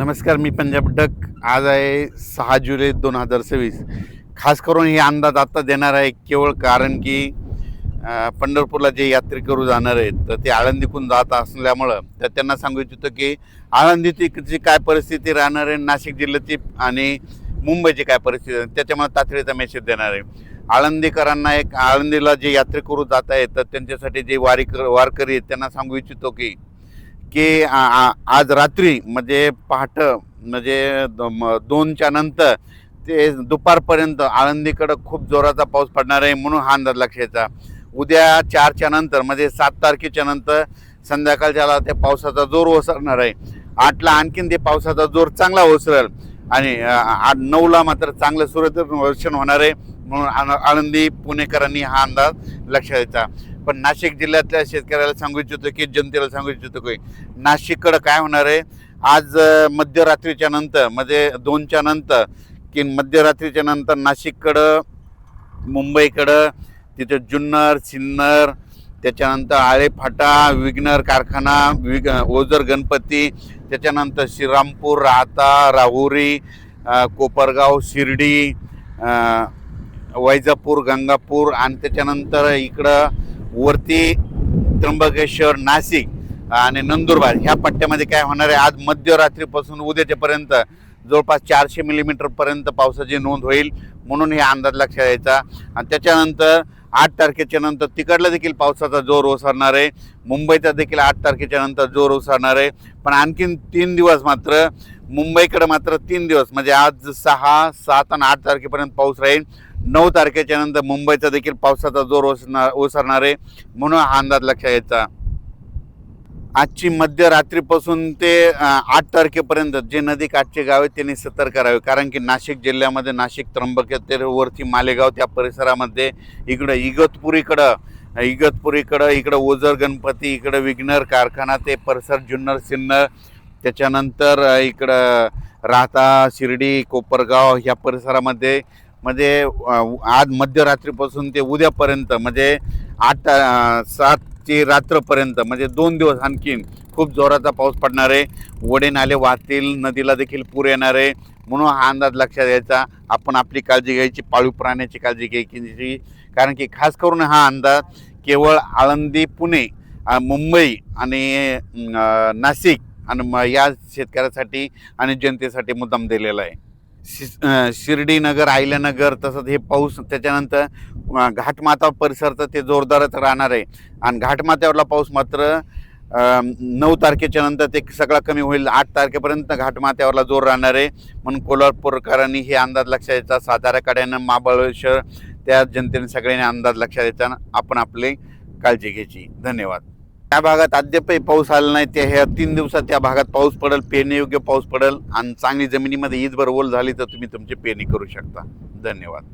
नमस्कार, मी पंजाब डक. आज आहे 6 जुलै 2026. खास करून हे अंदाज आता देणार आहे केवळ कारण की पंढरपूरला जे यात्रेकरू जाणार आहेत तर ते आळंदीतून जात असल्यामुळं तर त्यांना सांगू इच्छितो की आळंदीची काय परिस्थिती राहणार आहे, नाशिक जिल्ह्याची आणि मुंबईची काय परिस्थिती आहे, त्याच्यामुळे तातडीचा मेसेज देणार आहे. आळंदीकरांना एक आळंदीला जे यात्रेकरू जात आहेत तर त्यांच्यासाठी जे वारकरी आहेत त्यांना सांगू इच्छितो की की आज रात्री म्हणजे पहाटे म्हणजे 2च्या नंतर ते दुपारपर्यंत आळंदीकडं खूप जोराचा पाऊस पडणार आहे, म्हणून हा अंदाज लक्षात. उद्या 4च्या नंतर म्हणजे 7 तारखेच्या नंतर संध्याकाळच्याला त्या पावसाचा जोर ओसरणार आहे. 8ला आणखीन ते पावसाचा जोर चांगला ओसरेल आणि 9ला मात्र चांगलं सूर्यदर्शन होणार आहे, म्हणून आळंदी पुणेकरांनी हा अंदाज लक्षात द्यायचा. पण नाशिक जिल्ह्यातल्या शेतकऱ्याला सांगू इच्छितो की जनतेला सांगू इच्छितो की नाशिककडं काय होणार आहे आज मध्यरात्रीच्या नंतर म्हणजे 2च्या नंतर की मध्यरात्रीच्या नंतर नाशिककडं मुंबईकडं तिथे जुन्नर सिन्नर त्याच्यानंतर आळेफाटा विघ्नर कारखाना ओझर गणपती त्याच्यानंतर श्रीरामपूर राहता राहुरी कोपरगाव शिर्डी वैजापूर गंगापूर आणि त्याच्यानंतर इकडं वरती त्र्यंबकेश्वर नाशिक आणि नंदुरबार ह्या पट्ट्यामध्ये काय होणार आहे आज मध्यरात्रीपासून उद्याच्यापर्यंत जवळपास 400 मिलीमीटरपर्यंत पावसाची नोंद होईल, म्हणून हे अंदाज लक्षात यायचा. आणि त्याच्यानंतर 8 तारखेच्या नंतर तिकडला देखील पावसाचा जोर ओसरणार आहे, मुंबईचा देखील 8 तारखेच्या नंतर जोर ओसरणार आहे. पण आणखीन 3 दिवस मात्र मुंबईकडे मात्र 3 दिवस म्हणजे आज 6, 7 आणि 8 तारखेपर्यंत पाऊस राहील. 9 तारखेच्या नंतर मुंबईचा देखील पावसाचा जोर ओसरणार आहे, म्हणून हा अंदाज लक्षात यायचा. आजची मध्यरात्रीपासून ते 8 तारखेपर्यंत जे नदीकाठचे गाव आहेत त्यांनी सतर्क राहावे, कारण की नाशिक जिल्ह्यामध्ये नाशिक त्र्यंबकेश्वरवरती मालेगाव त्या परिसरामध्ये इगतपुरीकडं इकडं ओझर गणपती इकडं विघ्नर कारखाना ते परिसर जुन्नर सिन्नर त्याच्यानंतर इकडं राहता शिर्डी कोपरगाव ह्या परिसरामध्ये म्हणजे आज मध्यरात्रीपासून ते उद्यापर्यंत म्हणजे 7ची रात्रपर्यंत म्हणजे 2 दिवस आणखीन खूप जोराचा पाऊस पडणार आहे. ओढे नाले वाहतील, नदीला देखील पूर येणार आहे, म्हणून हा अंदाज लक्षात घ्यायचा. आपण आपली काळजी घ्यायची, पाळीव प्राण्याची काळजी घ्यायची, कारण की खास करून हा अंदाज केवळ आळंदी पुणे मुंबई आणि नाशिक आणि या शेतकऱ्यासाठी आणि जनतेसाठी मुद्दाम दिलेला आहे. शिर्डीनगर अहिल्यानगर तसंच हे पाऊस त्याच्यानंतर घाटमाथा परिसराचं ते जोरदारच राहणार आहे. आणि घाटमाथ्यावरला पाऊस मात्र 9 तारखेच्या नंतर ते सगळा कमी होईल. 8 तारखेपर्यंत घाटमाथ्यावरला जोर राहणार आहे, म्हणून कोल्हापूरकरांनी हे अंदाज लक्षात द्यायचा. साताऱ्याकड्यानं महाबळेश्वर त्या जनतेने सगळ्यांनी अंदाज लक्षात द्यायचा. आपण आपली काळजी घ्यायची. धन्यवाद. त्या भागात अद्यापही पाऊस आला नाही, ते ह्या 3 दिवसात त्या भागात पाऊस पडेल, पेरणीयोग्य पाऊस पडेल आणि चांगली जमिनीमध्ये ईजभर ओल झाली तर तुम्ही तुमची पेरणी करू शकता. धन्यवाद.